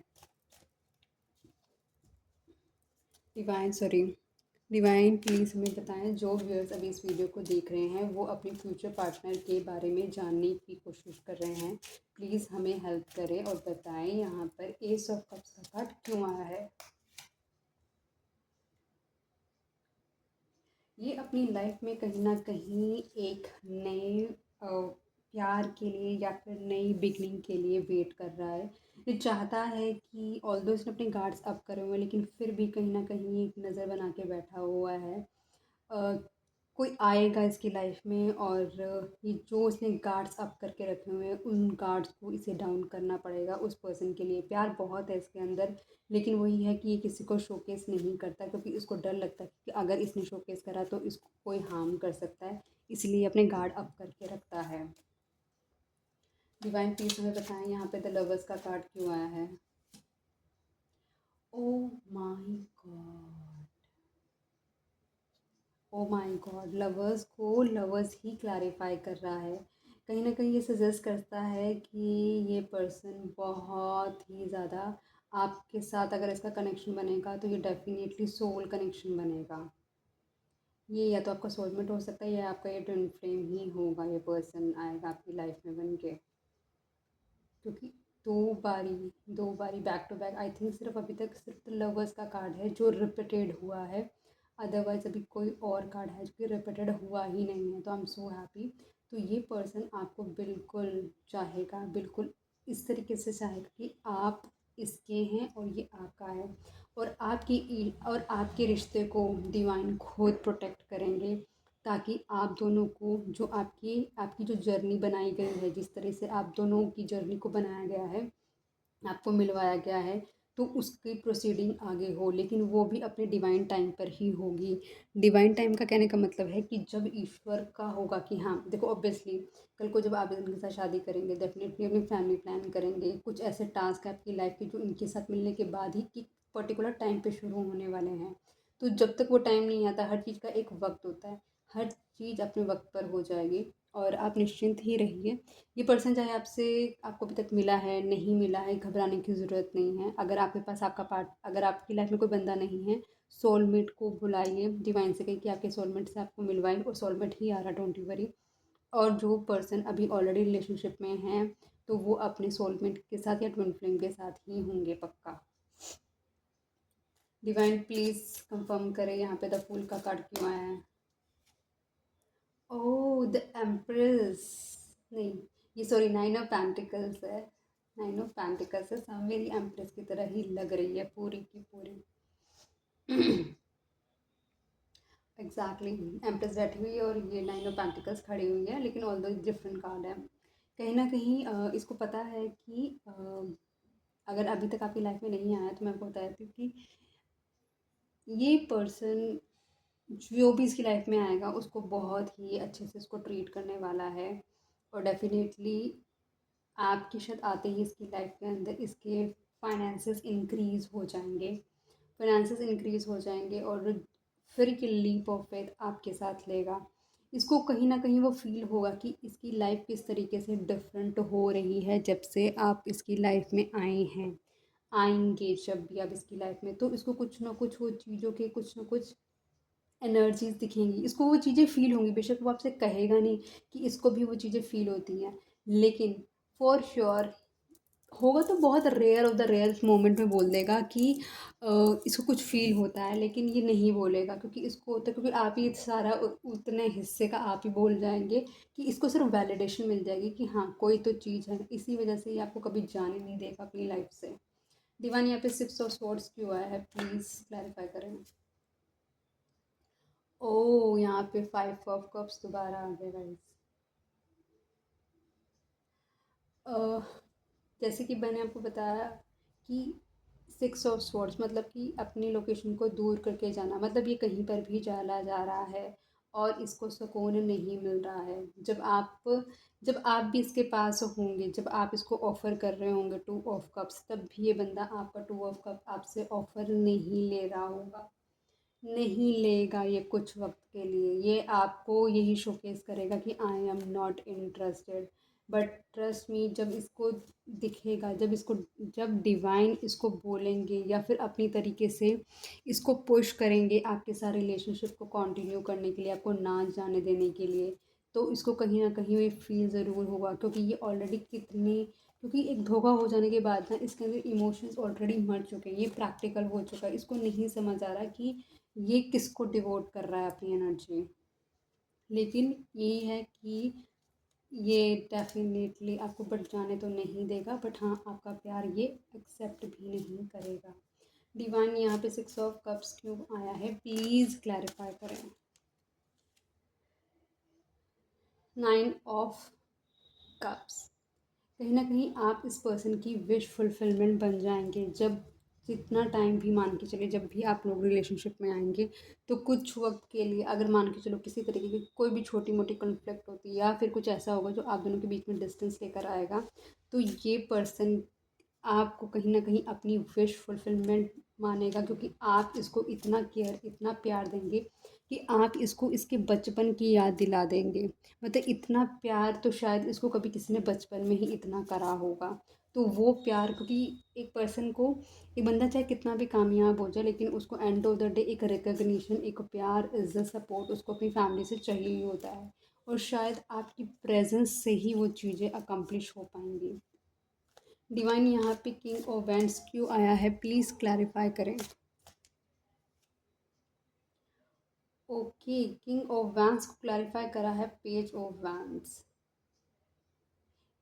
डिवाइन सॉरी, डिवाइन प्लीज़ हमें बताएं, जो व्यूअर्स अभी इस वीडियो को देख रहे हैं वो अपने फ्यूचर पार्टनर के बारे में जानने की कोशिश कर रहे हैं, प्लीज़ हमें हेल्प करें और बताएं यहाँ पर एस ऑफ कप्स का कार्ड क्यों आया है। ये अपनी लाइफ में कहीं न कहीं एक नए प्यार के लिए या फिर नई बिगनिंग के लिए वेट कर रहा है। ये चाहता है कि ऑल्दो इसने अपने गार्ड्स अप करे हुए हैं, लेकिन फिर भी कहीं न कहीं एक नज़र बना के बैठा हुआ है। अ, कोई आएगा इसकी लाइफ में और ये जो उसने गार्ड्स अप करके रखे हुए हैं उन गार्ड्स को इसे डाउन करना पड़ेगा। उस पर्सन के लिए प्यार बहुत है इसके अंदर, लेकिन वही है कि ये किसी को शोकेस नहीं करता, क्योंकि उसको डर लगता है कि अगर इसने शोकेस करा तो इसको कोई हार्म कर सकता है, इसलिए अपने गार्ड अप करके रखता है। डिवाइन प्लीज हमें बताएं यहाँ पे द लवर्स का कार्ड क्यों आया है। Oh my God, oh my God, lovers को लवर्स ही क्लैरिफाई कर रहा है। कहीं ना कहीं ये सजेस्ट करता है कि ये पर्सन बहुत ही ज़्यादा आपके साथ, अगर इसका कनेक्शन बनेगा तो ये डेफिनेटली सोल कनेक्शन बनेगा। ये या तो आपका सोलमेट हो सकता है या आपका ये ट्विन फ्लेम ही होगा, ये पर्सन आएगा आपकी लाइफ में बन के। क्योंकि दो बारी दो बारी back to back, I think सिर्फ अभी तक सिर्फ लवर्स का कार्ड है जो रिपीटेड हुआ है, अदरवाइज अभी कोई और कार्ड है जो कि रिपीटेड हुआ ही नहीं है। तो आई एम सो हैप्पी। तो ये पर्सन आपको बिल्कुल चाहेगा, बिल्कुल इस तरीके से चाहेगा कि आप इसके हैं और ये आपका है, और आपके रिश्ते को डिवाइन खुद प्रोटेक्ट करेंगे, ताकि आप दोनों को जो आपकी आपकी जो जर्नी बनाई गई है, जिस तरह से आप दोनों की जर्नी को बनाया गया है, आपको मिलवाया गया है, तो उसकी प्रोसीडिंग आगे हो, लेकिन वो भी अपने डिवाइन टाइम पर ही होगी। डिवाइन टाइम का कहने का मतलब है कि जब ईश्वर का होगा कि हाँ देखो, ऑब्वियसली कल को जब आप इनके साथ शादी करेंगे, डेफिनेटली अपनी फैमिली प्लान करेंगे, कुछ ऐसे टास्क है आपकी लाइफ के जो इनके साथ मिलने के बाद ही कि पर्टिकुलर टाइम पे शुरू होने वाले हैं। तो जब तक वो टाइम नहीं आता, हर चीज़ का एक वक्त होता है, हर चीज़ अपने वक्त पर हो जाएगी और आप निश्चिंत ही रहिए। ये पर्सन चाहे आपसे आपको अभी तक मिला है, नहीं मिला है, घबराने की ज़रूरत नहीं है। अगर आपके पास आपका पार्ट, अगर आपकी लाइफ में कोई बंदा नहीं है, सोलमेट को बुलाइए, डिवाइन से कहिए कि आपके सोलमेट से आपको मिलवाएं, और सोलमेट ही आ रहा, डोंट यू वरी। और जो पर्सन अभी ऑलरेडी रिलेशनशिप में हैं, तो वो अपने सोलमेट के साथ या ट्विन फ्लेम के साथ ही होंगे पक्का। डिवाइन प्लीज़ कंफर्म करें यहाँ पे द फूल का कार्ड क्यों आया है। ओह द एम्प्रेस, नहीं, ये सॉरी नाइन ऑफ पेंटिकल्स है। नाइन ऑफ पेंटिकल्स है, सब मेरी एम्प्रेस की तरह ही लग रही है पूरी की पूरी। एग्जैक्टली, एम्प्रेस बैठी हुई है और ये नाइन ऑफ पेंटिकल्स खड़ी हुई है, लेकिन ऑल दो डिफरेंट कार्ड है। कहीं ना कहीं इसको पता है कि अगर अभी तक आपकी लाइफ में नहीं आया तो मैं आपको बताती हूँ कि ये पर्सन जो भी इसकी लाइफ में आएगा उसको बहुत ही अच्छे से उसको ट्रीट करने वाला है। और डेफिनेटली आपके शायद आते ही इसकी लाइफ के अंदर इसके फाइनेंसेस इंक्रीज़ हो जाएंगे, फाइनेंसेस इंक्रीज़ हो जाएंगे और फिर ये लीप ऑफ फेथ आपके साथ लेगा। इसको कहीं ना कहीं वो फील होगा कि इसकी लाइफ किस तरीके से डिफरेंट हो रही है जब से आप इसकी लाइफ में आए हैं, आएंगे जब भी आप इसकी लाइफ में, तो इसको कुछ ना कुछ वो चीज़ों के कुछ ना कुछ एनर्जीज़ दिखेंगी, इसको वो चीज़ें फ़ील होंगी। बेशक वो आपसे कहेगा नहीं कि इसको भी वो चीज़ें फ़ील होती हैं, लेकिन फॉर श्योर होगा तो बहुत rare of the rare moment में बोल देगा कि इसको कुछ फ़ील होता है, लेकिन ये नहीं बोलेगा क्योंकि इसको होता है, क्योंकि आप ही सारा उतने हिस्से का आप ही बोल जाएंगे कि इसको सिर्फ वैलिडेशन मिल जाएगी कि हाँ कोई तो चीज़ है, इसी वजह से ये आपको कभी जाने नहीं देगा अपनी लाइफ से। डिवाइन यहाँ पे सिक्स ऑफ स्वॉर्ड्स क्यों आया है, प्लीज़ क्लैरिफाई करें। ओह यहाँ पे फाइव ऑफ कप्स दोबारा आ गया गाइस। जैसे कि मैंने आपको बताया कि सिक्स ऑफ स्वॉर्ड्स मतलब कि अपनी लोकेशन को दूर करके जाना, मतलब ये कहीं पर भी चला जा रहा है और इसको सुकून नहीं मिल रहा है। जब आप भी इसके पास होंगे, जब आप इसको ऑफ़र कर रहे होंगे टू ऑफ कप्स, तब भी ये बंदा आपका टू ऑफ कप आपसे ऑफ़र नहीं ले रहा होगा, नहीं लेगा ये कुछ वक्त के लिए। ये आपको यही शोकेस करेगा कि I am not interested, but trust me जब इसको दिखेगा, जब डिवाइन इसको बोलेंगे या फिर अपनी तरीके से इसको पुश करेंगे आपके साथ रिलेशनशिप को कंटिन्यू करने के लिए, आपको ना जाने देने के लिए, तो इसको कहीं ना कहीं ये फील ज़रूर होगा, क्योंकि ये ऑलरेडी कितनी, क्योंकि एक धोखा हो जाने के बाद ना इसके अंदर इमोशंस ऑलरेडी मर चुके हैं, ये प्रैक्टिकल हो चुका है, इसको नहीं समझ आ रहा कि ये किसको डिवोट कर रहा है अपनी एनर्जी। लेकिन यही है कि ये डेफिनेटली आपको बट जाने तो नहीं देगा, बट हाँ आपका प्यार ये एक्सेप्ट भी नहीं करेगा। डिवाइन यहाँ पे सिक्स ऑफ कप्स क्यों आया है, प्लीज़ क्लैरिफाई करें। नाइन ऑफ कप्स, कहीं ना कहीं आप इस पर्सन की विश फुलफिलमेंट बन जाएंगे। जब जितना टाइम भी मान के चलिए, जब भी आप लोग रिलेशनशिप में आएंगे, तो कुछ वक्त के लिए अगर मान के चलो किसी तरीके की कोई भी छोटी मोटी कॉन्फ्लिक्ट होती है या फिर कुछ ऐसा होगा जो आप दोनों के बीच में डिस्टेंस लेकर आएगा, तो ये पर्सन आपको कहीं न कहीं अपनी विश फुलफिलमेंट मानेगा, क्योंकि आप इसको इतना केयर, इतना प्यार देंगे कि आप इसको इसके बचपन की याद दिला देंगे। मतलब इतना प्यार तो शायद इसको कभी किसी ने बचपन में ही इतना करा होगा। तो वो प्यार, क्योंकि एक पर्सन को, एक बंदा चाहे कितना भी कामयाब हो जाए, लेकिन उसको एंड ऑफ द डे एक रिकॉग्निशन, एक प्यार, इज़्ज़त, सपोर्ट उसको अपनी फैमिली से चाहिए ही होता है। और शायद आपकी प्रेज़ेंस से ही वो चीज़ें अकम्प्लिश हो पाएँगी। डिवाइन यहाँ पे किंग ऑफ वैंड्स क्यों आया है, प्लीज़ क्लैरिफाई करें। ओके, किंग ऑफ वैंड्स को क्लैरिफाई करा है पेज ऑफ वैंड्स।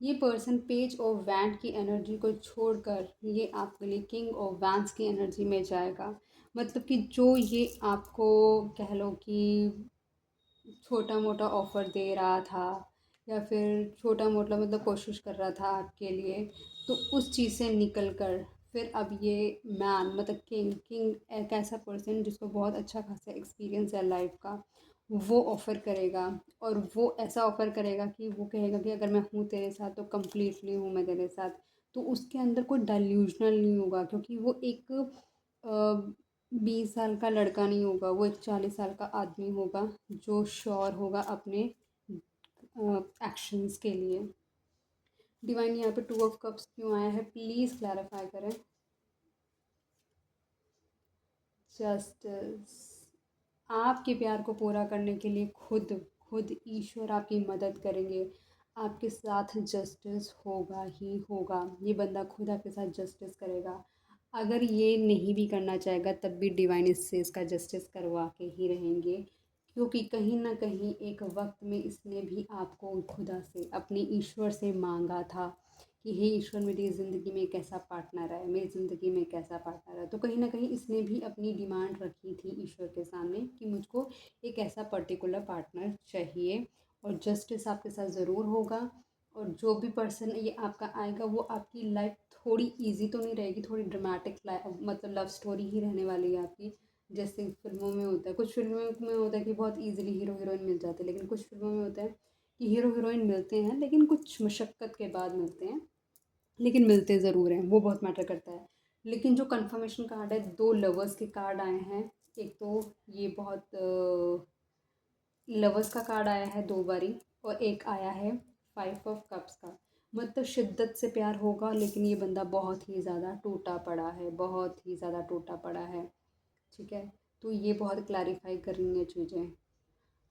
ये पर्सन पेज ऑफ वैंड की एनर्जी को छोड़कर ये आपके लिए किंग ऑफ वैंड्स की एनर्जी में जाएगा। मतलब कि जो ये आपको कह लो कि छोटा मोटा ऑफ़र दे रहा था या फिर छोटा मोटा मतलब कोशिश कर रहा था आपके लिए, तो उस चीज़ से निकल कर फिर अब ये मैन मतलब किंग किंग एक ऐसा पर्सन जिसको बहुत अच्छा खासा एक्सपीरियंस है लाइफ का, वो ऑफ़र करेगा। और वो ऐसा ऑफ़र करेगा कि वो कहेगा कि अगर मैं हूँ तेरे साथ तो कम्प्लीटली हूँ मैं तेरे साथ। तो उसके अंदर कोई डेल्यूजनल नहीं होगा, क्योंकि वो एक 20 साल का लड़का नहीं होगा, वो एक 40 साल का आदमी होगा जो श्योर होगा अपने एक्शंस के लिए। डिवाइन यहाँ पे 2 ऑफ कप्स क्यों आया है, प्लीज़ क्लैरिफाई करें। जस्टिस, आपके प्यार को पूरा करने के लिए खुद खुद ईश्वर आपकी मदद करेंगे। आपके साथ जस्टिस होगा ही होगा, ये बंदा खुद आपके साथ जस्टिस करेगा। अगर ये नहीं भी करना चाहेगा तब भी डिवाइन इससे इसका जस्टिस करवा के ही रहेंगे, क्योंकि कहीं ना कहीं एक वक्त में इसने भी आपको खुदा से अपने ईश्वर से मांगा था कि हे ईश्वर, मेरी ज़िंदगी में एक ऐसा पार्टनर है, मेरी ज़िंदगी में एक ऐसा पार्टनर है। तो कहीं ना कहीं इसने भी अपनी डिमांड रखी थी ईश्वर के सामने कि मुझको एक ऐसा पर्टिकुलर पार्टनर चाहिए। और जस्टिस आपके साथ ज़रूर होगा। और जो भी पर्सन ये आपका आएगा वो आपकी लाइफ थोड़ी इजी तो नहीं रहेगी, थोड़ी ड्रामेटिक मतलब लव स्टोरी ही रहने वाली है आपकी। जैसे फिल्मों में होता है, कुछ फिल्मों में होता है कि बहुत इजीली हीरो हीरोइन मिल जाते हैं, लेकिन कुछ फिल्मों में होता है कि हीरो हीरोइन मिलते हैं लेकिन कुछ मशक्क़त के बाद मिलते हैं, लेकिन मिलते ज़रूर हैं, वो बहुत मैटर करता है। लेकिन जो कन्फर्मेशन कार्ड है, 2 लवर्स के कार्ड आए हैं। एक तो ये बहुत लवर्स का कार्ड आया है 2 बारी, और एक आया है 5 ऑफ कप्स का। मतलब शिद्दत से प्यार होगा, लेकिन ये बंदा बहुत ही ज़्यादा टूटा पड़ा है, बहुत ही ज़्यादा टूटा पड़ा है। ठीक है, तो ये बहुत क्लैरिफाई करनी है चीज़ें।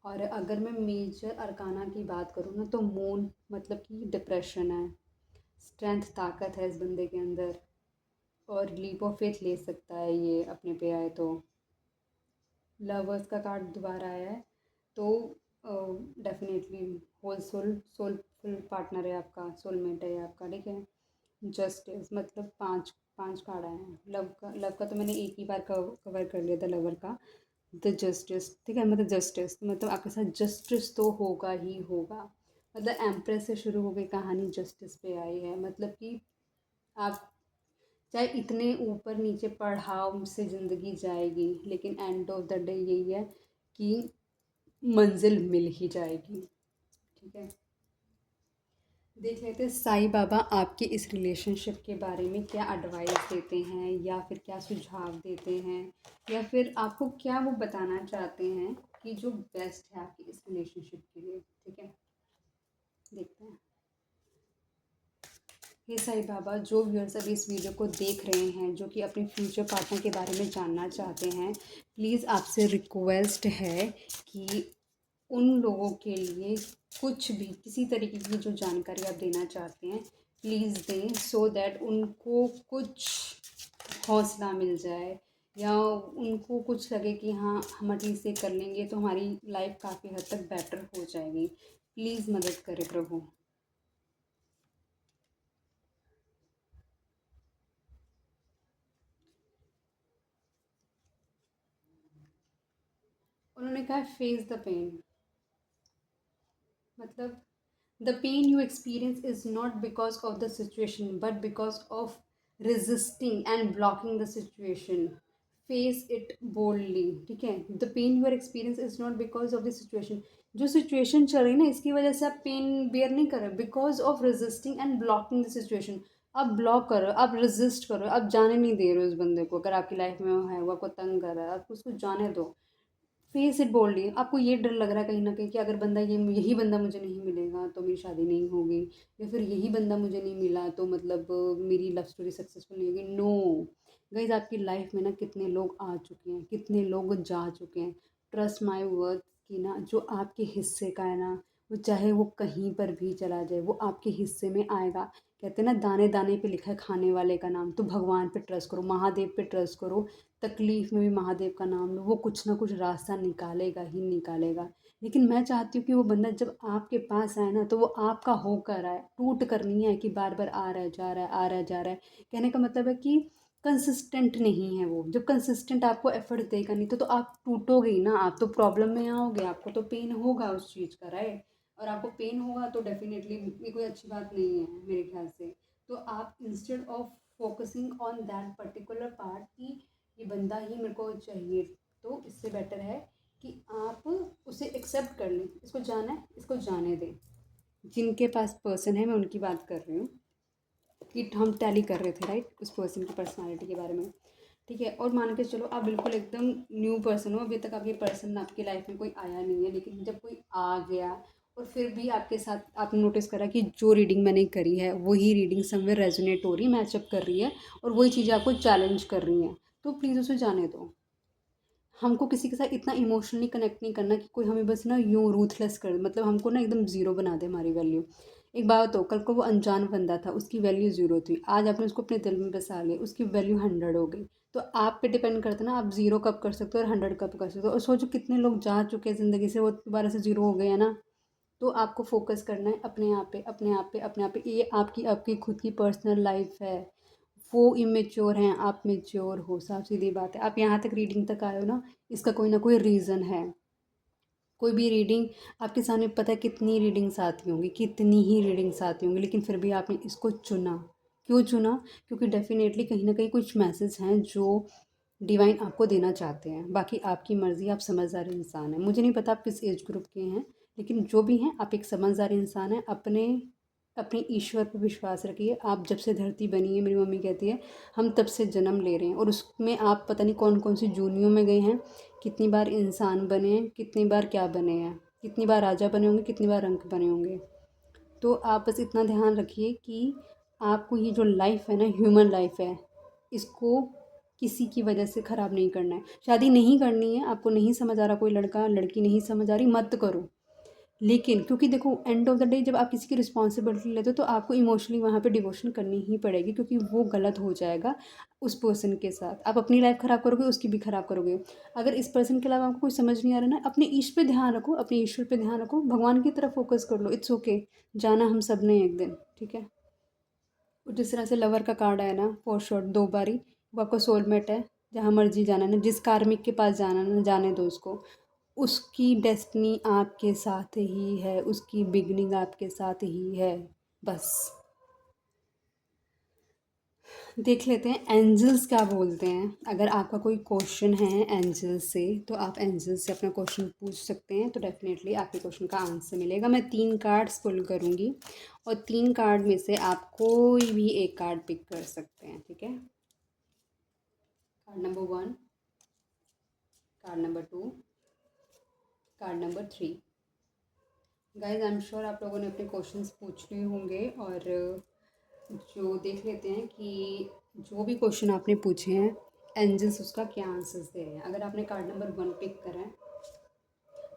और अगर मैं मेजर अरकाना की बात करूँ ना, तो मून मतलब कि डिप्रेशन है, स्ट्रेंथ ताकत है इस बंदे के अंदर, और लीप ऑफ फेथ ले सकता है ये अपने पे आए तो। लवर्स का कार्ड दोबारा आया है, तो डेफिनेटली होल सोलफुल पार्टनर है आपका, सोलमेट है आपका। ठीक है, जस्टिस मतलब 5 5 कार्ड आए हैं। लव का तो मैंने एक ही बार कवर कर लिया था, लवर का। द जस्टिस, ठीक है, मतलब जस्टिस मतलब आपके साथ जस्टिस तो होगा ही होगा। मतलब एम्प्रेस से शुरू हो गई कहानी, जस्टिस पे आई है। मतलब कि आप चाहे इतने ऊपर नीचे पड़ाव से ज़िंदगी जाएगी, लेकिन एंड ऑफ द डे यही है कि मंजिल मिल ही जाएगी। ठीक है, देख लेते हैं साईं बाबा आपके इस रिलेशनशिप के बारे में क्या एडवाइस देते हैं, या फिर क्या सुझाव देते हैं, या फिर आपको क्या वो बताना चाहते हैं कि जो बेस्ट है आपकी इस रिलेशनशिप के लिए। ठीक है, देखते हैं। हे साईं बाबा, जो व्यूअर्स अभी इस वीडियो को देख रहे हैं, जो कि अपने फ्यूचर पार्टनर के बारे में जानना चाहते हैं, प्लीज़ आपसे रिक्वेस्ट है कि उन लोगों के लिए कुछ भी किसी तरीके की जो जानकारी आप देना चाहते हैं प्लीज़ दें, सो दैट उनको कुछ हौसला मिल जाए, या उनको कुछ लगे कि हाँ हम एटलीस्ट ये कर लेंगे तो हमारी लाइफ काफ़ी हद तक बेटर हो जाएगी। प्लीज़ मदद करें प्रभु। उन्होंने कहा फेस द पेन, मतलब the pain you experience is not because of the situation but because of resisting and blocking the situation. Face it boldly। ठीक है, the pain you are experience is not because of the situation। जो situation चल रही ना इसकी वजह से आप पेन बेयर नहीं कर रहे, because of resisting and blocking the situation. आप ब्लॉक कर रहे हो, आप रेजिस्ट कर रहे हो, आप जाने नहीं दे रहे हो उस बंदे को। अगर आपकी लाइफ में वो है, वो आपको तंग कर रहा है, आप उसको जाने दो। Face it boldly. आपको ये डर लग रहा है कहीं ना कहीं कि अगर बंदा ये यही बंदा मुझे नहीं मिलेगा तो मेरी शादी नहीं होगी, या फिर यही बंदा मुझे नहीं मिला तो मतलब मेरी लव स्टोरी सक्सेसफुल नहीं होगी। नो गाइज, आपकी लाइफ में ना कितने लोग आ चुके हैं, कितने लोग जा चुके हैं। ट्रस्ट माई वर्ड कि ना जो आपके हिस्से का है ना, वो चाहे वो कहीं पर भी चला जाए वो आपके हिस्से में आएगा। कहते हैं ना, दाने दाने पे लिखा है खाने वाले का नाम। तो भगवान पे ट्रस्ट करो, महादेव पे ट्रस्ट करो। तकलीफ़ में भी महादेव का नाम लो, वो कुछ ना कुछ रास्ता निकालेगा ही निकालेगा। लेकिन मैं चाहती हूँ कि वो बंदा जब आपके पास आए ना तो वो आपका होकर आए, टूट कर नहीं आए कि बार बार आ रहा है जा रहा है आ रहा है जा रहा है। कहने का मतलब है कि कंसिस्टेंट नहीं है वो। जब कंसिस्टेंट आपको एफर्ट देगा नहीं तो आप टूटोगे ही ना, आप तो प्रॉब्लम में आओगे, आपको तो पेन होगा उस चीज़ का, राइट। और आपको पेन होगा तो डेफिनेटली ये कोई अच्छी बात नहीं है मेरे ख्याल से। तो आप instead of focusing on that particular part कि ये बंदा ही मेरे को चाहिए, तो इससे बेटर है कि आप उसे एक्सेप्ट कर लें। इसको जाना है, इसको जाने दें। जिनके पास पर्सन है, मैं उनकी बात कर रही हूँ कि हम टैली कर रहे थे राइट, उस पर्सन की पर्सनालिटी के बारे में। ठीक है, और मान के चलो आप बिल्कुल एकदम न्यू पर्सन हो, अभी तक आप ये पर्सन आपकी लाइफ में कोई आया नहीं है, लेकिन जब कोई आ गया और फिर भी आपके साथ आपने नोटिस करा कि जो रीडिंग मैंने करी है वही रीडिंग समवेयर रेजोनेट हो रही है, मैचअप कर रही है, और वही चीज़ें आपको चैलेंज कर रही हैं, तो प्लीज़ उसे जाने दो। हमको किसी के साथ इतना इमोशनली कनेक्ट नहीं करना कि कोई हमें बस ना यूँ रूथलेस कर दे, मतलब हमको ना एकदम ज़ीरो बना दे हमारी वैल्यू। एक बात हो, कल को वो अनजान बंदा था, उसकी वैल्यू ज़ीरो थी, आज आपने उसको अपने दिल में बसा लिया, उसकी वैल्यू 100 हो गई। तो आप पे डिपेंड करता है ना, आप ज़ीरो कब कर सकते हो और 100 कब कर सकते हो। और सोचो कितने लोग जा चुके हैं ज़िंदगी से, वो दोबारा से ज़ीरो हो गए हैं ना। तो आपको फोकस करना है अपने आप पे, अपने आप पे, अपने आप पे। ये आपकी आपकी खुद की पर्सनल लाइफ है। वो इमेच्योर हैं, आप मेच्योर हो, साफ सीधी बात है। आप यहाँ तक रीडिंग तक आए हो ना, इसका कोई ना कोई रीज़न है। कोई भी रीडिंग आपके सामने, पता है कितनी रीडिंग्स आती होंगी, कितनी ही रीडिंग्स आती होंगी, लेकिन फिर भी आपने इसको चुना। क्यों चुना? क्योंकि डेफिनेटली कहीं ना कहीं कुछ मैसेज हैं जो डिवाइन आपको देना चाहते हैं। बाकी आपकी मर्ज़ी, आप समझदार इंसान हैं। मुझे नहीं पता आप किस एज ग्रुप के हैं, लेकिन जो भी हैं आप एक समझदार इंसान हैं। अपने अपने ईश्वर पर विश्वास रखिए। आप जब से धरती बनी है, मेरी मम्मी कहती है, हम तब से जन्म ले रहे हैं, और उसमें आप पता नहीं कौन कौन सी जूनियों में गए हैं, कितनी बार इंसान बने हैं, कितनी बार क्या बने हैं, कितनी बार राजा बने होंगे, कितनी बार रंक बने होंगे। तो आप बस इतना ध्यान रखिए कि आपको ये जो लाइफ है ना, ह्यूमन लाइफ है, इसको किसी की वजह से ख़राब नहीं करना है। शादी नहीं करनी है, आपको नहीं समझ आ रहा कोई लड़का लड़की नहीं समझ आ रही, मत करो। लेकिन क्योंकि देखो, एंड ऑफ द डे जब आप किसी की रिस्पॉन्सिबिलिटी लेते हो तो आपको इमोशनली वहाँ पे डिवोशन करनी ही पड़ेगी, क्योंकि वो गलत हो जाएगा उस पर्सन के साथ। आप अपनी लाइफ ख़राब करोगे, उसकी भी ख़राब करोगे। अगर इस पर्सन के अलावा आपको कुछ समझ नहीं आ रहा ना, अपने ईश्वर पे ध्यान रखो, अपने ईश्वर पे ध्यान रखो, भगवान की तरफ फोकस कर लो। इट्स ओके, जाना हम सब ने एक दिन, ठीक है। और जिस तरह से लवर का कार्ड आया ना, फॉर श्योर 2 बारी, वो आपका सोलमेट है। जहाँ मर्जी जाना ना, जिस कार्मिक के पास जाना ना, जाने दो उसको। उसकी डेस्टिनी आपके साथ ही है, उसकी बिगनिंग आपके साथ ही है, बस। देख लेते हैं एंजल्स क्या बोलते हैं। अगर आपका कोई क्वेश्चन है एंजल से, तो आप एंजल से अपना क्वेश्चन पूछ सकते हैं, तो डेफिनेटली आपके क्वेश्चन का आंसर मिलेगा। मैं 3 कार्ड्स पुल करूँगी, और 3 कार्ड में से आप कोई भी एक कार्ड पिक कर सकते हैं, ठीक है। Card number 1, card number 2, card number 3। Guys I am sure आप लोगों ने अपने क्वेश्चंस पूछ लिए होंगे, और जो देख लेते हैं कि जो भी क्वेश्चन आपने पूछे हैं, एंजल्स उसका क्या आंसर्स दे रहे हैं। अगर आपने कार्ड नंबर 1 पिक करा है,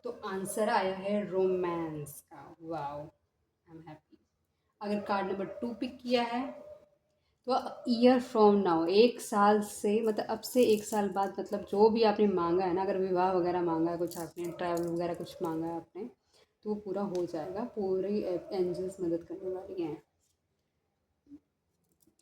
तो आंसर आया है रोमांस का। Wow, I am happy. अगर कार्ड नंबर 2 पिक किया है, तो ईयर फ्रॉम नाउ, 1 साल से, मतलब अब से 1 साल बाद, मतलब जो भी आपने मांगा है ना, अगर विवाह वगैरह मांगा है, कुछ आपने ट्रैवल वगैरह कुछ मांगा है आपने, तो वो पूरा हो जाएगा। पूरी एंजल्स मदद करने वाली हैं।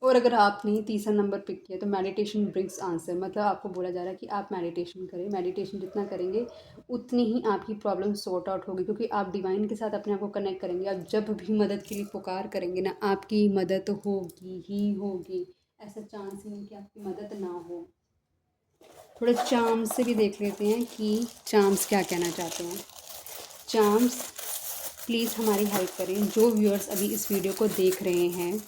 और अगर आपने तीसरा नंबर पिक किया, तो मेडिटेशन ब्रिंग्स आंसर, मतलब आपको बोला जा रहा है कि आप मेडिटेशन करें। मेडिटेशन जितना करेंगे उतनी ही आपकी प्रॉब्लम सॉर्ट आउट होगी, क्योंकि आप डिवाइन के साथ अपने आप को कनेक्ट करेंगे। आप जब भी मदद के लिए पुकार करेंगे ना, आपकी मदद होगी ही होगी। ऐसा चांस ही नहीं कि आपकी मदद ना हो। थोड़ा चार्म्स से भी देख लेते हैं कि चार्म्स क्या कहना चाहते हैं। चार्म्स प्लीज़ हमारी हेल्प करें। जो व्यूअर्स अभी इस वीडियो को देख रहे हैं,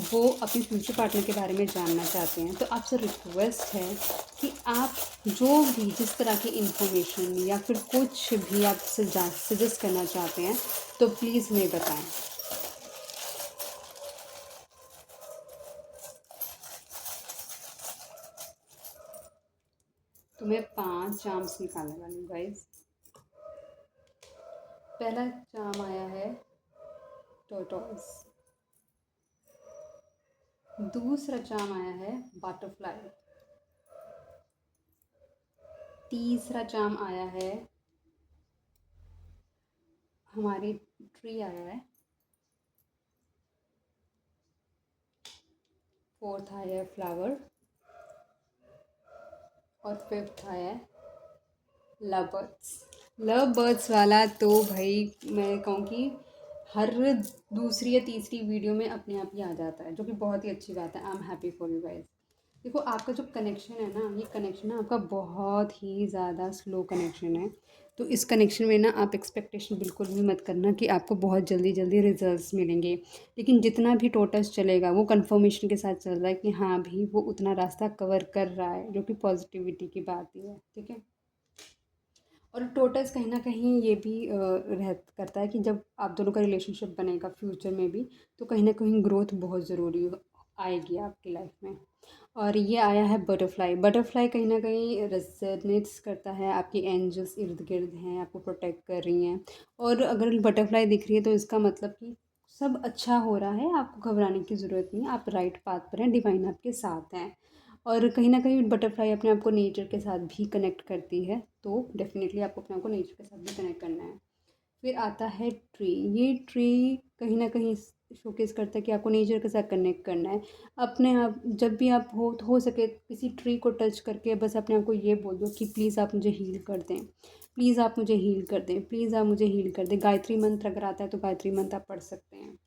वो अपने फ्यूचर पार्टनर के बारे में जानना चाहते हैं, तो आपसे रिक्वेस्ट है कि आप जो भी जिस तरह की इंफॉर्मेशन या फिर कुछ भी आप सजेस्ट करना चाहते हैं, तो प्लीज़ हमें बताएं। तो मैं 5 चार्म्स निकालने वाली हूँ गाइस। पहला चार्म आया है टर्टल्स। दूसरा चार्म आया है बटरफ्लाई। तीसरा चार्म आया है, हमारी ट्री आया है। फोर्थ आया है फ्लावर, और फिफ्थ आया है लव बर्ड्स। लव बर्ड्स वाला तो भाई मैं कहूँ कि हर दूसरी या तीसरी वीडियो में अपने आप ही आ जाता है, जो कि बहुत ही अच्छी बात है। I am happy for you guys. देखो आपका जो कनेक्शन है ना, ये कनेक्शन ना आपका बहुत ही ज़्यादा स्लो कनेक्शन है। तो इस कनेक्शन में ना आप एक्सपेक्टेशन बिल्कुल भी मत करना कि आपको बहुत जल्दी जल्दी रिजल्ट्स मिलेंगे। लेकिन जितना भी टोटस चलेगा वो कंफर्मेशन के साथ चल रहा है कि हाँ भी वो उतना रास्ता कवर कर रहा है, जो कि पॉजिटिविटी की बात ही है। ठीक है। और टोटस कहीं न कहीं ये भी रह करता है कि जब आप दोनों का रिलेशनशिप बनेगा फ्यूचर में भी, तो कहीं न कहीं ग्रोथ बहुत ज़रूरी आएगी आपकी लाइफ में। और ये आया है बटरफ्लाई। बटरफ्लाई कहीं न कहीं रेज़ोनेट्स करता है, आपकी एंजल्स इर्द-गिर्द हैं, आपको प्रोटेक्ट कर रही हैं। और अगर बटरफ्लाई दिख रही है तो इसका मतलब कि सब अच्छा हो रहा है, आपको घबराने की ज़रूरत नहीं है, आप राइट पाथ पर हैं, डिवाइन आपके साथ हैं। और कहीं न कहीं बटरफ्लाई अपने आप को नेचर के साथ भी कनेक्ट करती है, तो डेफ़िनेटली आपको अपने आप को नेचर के साथ भी कनेक्ट करना है। फिर आता है ट्री। ये ट्री कहीं न कहीं शोकेस करता है कि आपको नेचर के साथ कनेक्ट करना है। अपने आप जब भी आप हो सके किसी ट्री को टच करके बस अपने आप को ये बोल दो कि प्लीज़ आप मुझे हील कर दें, प्लीज़ आप मुझे हील कर दें, प्लीज़ आप मुझे हील कर दें। गायत्री मंत्र अगर आता है तो गायत्री मंत्र आप पढ़ सकते हैं।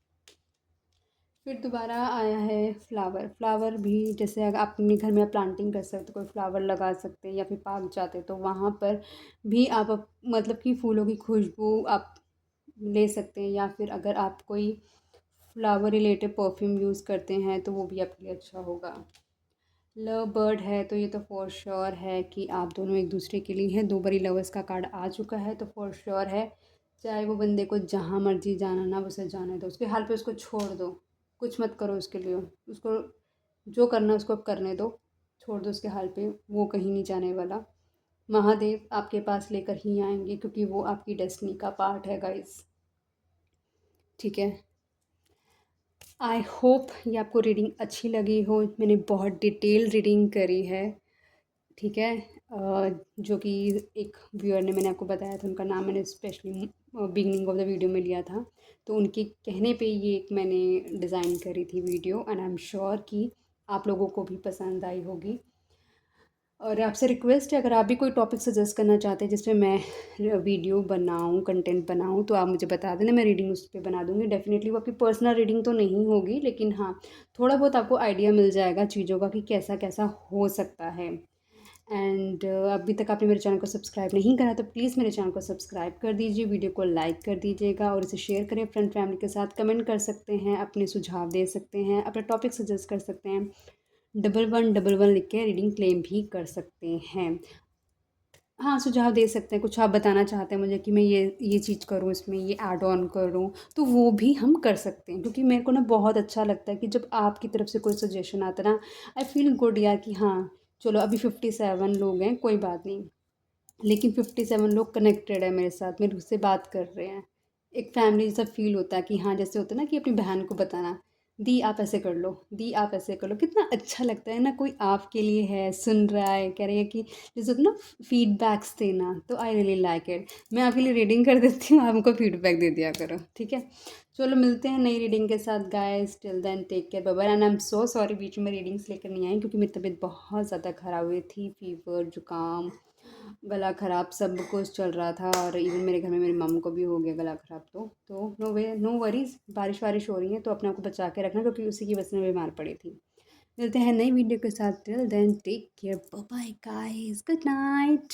फिर दोबारा आया है फ्लावर। फ्लावर भी जैसे अगर आप अपने घर में प्लांटिंग कर सकते, कोई फ्लावर लगा सकते हैं या फिर पार्क जाते तो वहाँ पर भी आप मतलब कि फूलों की खुशबू आप ले सकते हैं, या फिर अगर आप कोई फ्लावर रिलेटेड परफ्यूम यूज़ करते हैं तो वो भी आपके लिए अच्छा होगा। लव बर्ड है तो ये तो फॉर श्योर है कि आप दोनों एक दूसरे के लिए हैं। 2 बारी लवर्स का कार्ड आ चुका है तो फॉर श्योर है, चाहे वो बंदे को जहाँ मर्जी जाना ना उसे जाने दो, उसके हाल पे उसको छोड़ दो, कुछ मत करो उसके लिए। उसको जो करना है उसको करने दो, छोड़ दो उसके हाल पे, वो कहीं नहीं जाने वाला। महादेव आपके पास लेकर ही आएंगे क्योंकि वो आपकी डेस्टिनी का पार्ट है गाइस। ठीक है। आई होप ये आपको रीडिंग अच्छी लगी हो। मैंने बहुत डिटेल रीडिंग करी है। ठीक है। जो कि एक व्यूअर ने, मैंने आपको बताया था उनका नाम मैंने specially beginning of the video में लिया था, तो उनके कहने पे ये एक मैंने डिज़ाइन करी थी video, and I am sure कि आप लोगों को भी पसंद आई होगी। और आपसे रिक्वेस्ट है, अगर आप भी कोई टॉपिक सजेस्ट करना चाहते हैं जिसमें मैं वीडियो बनाऊं, कंटेंट बनाऊं, तो आप मुझे बता देना, मैं रीडिंग उस पर बना दूंगी। डेफिनेटली वो आपकी पर्सनल रीडिंग तो नहीं होगी, लेकिन हाँ थोड़ा बहुत आपको आइडिया मिल जाएगा चीज़ों का कि कैसा कैसा हो सकता है। एंड अभी तक आपने मेरे चैनल को सब्सक्राइब नहीं करा तो प्लीज़ मेरे चैनल को सब्सक्राइब कर दीजिए, वीडियो को लाइक कर दीजिएगा और इसे शेयर करें फ्रेंड फैमिली के साथ। कमेंट कर सकते हैं, अपने सुझाव दे सकते हैं, अपना टॉपिक सजेस्ट कर सकते हैं। 1111 लिख के रीडिंग क्लेम भी कर सकते हैं। हाँ, सुझाव दे सकते हैं, कुछ आप बताना चाहते हैं मुझे कि मैं ये चीज़ करूँ, इसमें ये ऐड ऑन करूँ, तो वो भी हम कर सकते हैं। क्योंकि मेरे को ना बहुत अच्छा लगता है कि जब आपकी तरफ से कोई सजेशन आता है ना, आई फील गुड यार कि हाँ चलो अभी 57 लोग हैं, कोई बात नहीं, लेकिन 57 लोग कनेक्टेड है मेरे साथ, मेरे से बात कर रहे हैं। एक फैमिली जैसा फील होता है कि हाँ, जैसे होता है ना कि अपनी बहन को बताना, दी आप ऐसे कर लो, दी आप ऐसे कर लो, कितना अच्छा लगता है ना, कोई आपके लिए है, सुन रहा है, कह रही है कि जैसे होता है ना फीडबैक्स देना, तो आई रियली लाइक इट। मैं आपके लिए रीडिंग कर देती हूँ, आप हमको फीडबैक दे दिया करो, ठीक है। चलो मिलते हैं नई रीडिंग के साथ guys, till then take care, bye bye. And I am so sorry बीच में रीडिंग्स लेकर नहीं आई, क्योंकि मेरी तबीयत बहुत ज़्यादा ख़राब हुई थी, फीवर, जुकाम, गला ख़राब सब कुछ चल रहा था, और इवन मेरे घर में मेरी मम्मी को भी हो गया गला ख़राब। तो नो वरीज़, बारिश वारिश हो रही है तो अपने आप को बचा के रखना, क्योंकि उसी की वजह से मैं बीमार पड़ी थी। मिलते हैं नई वीडियो के साथ, till then take care, bye bye guys, good night.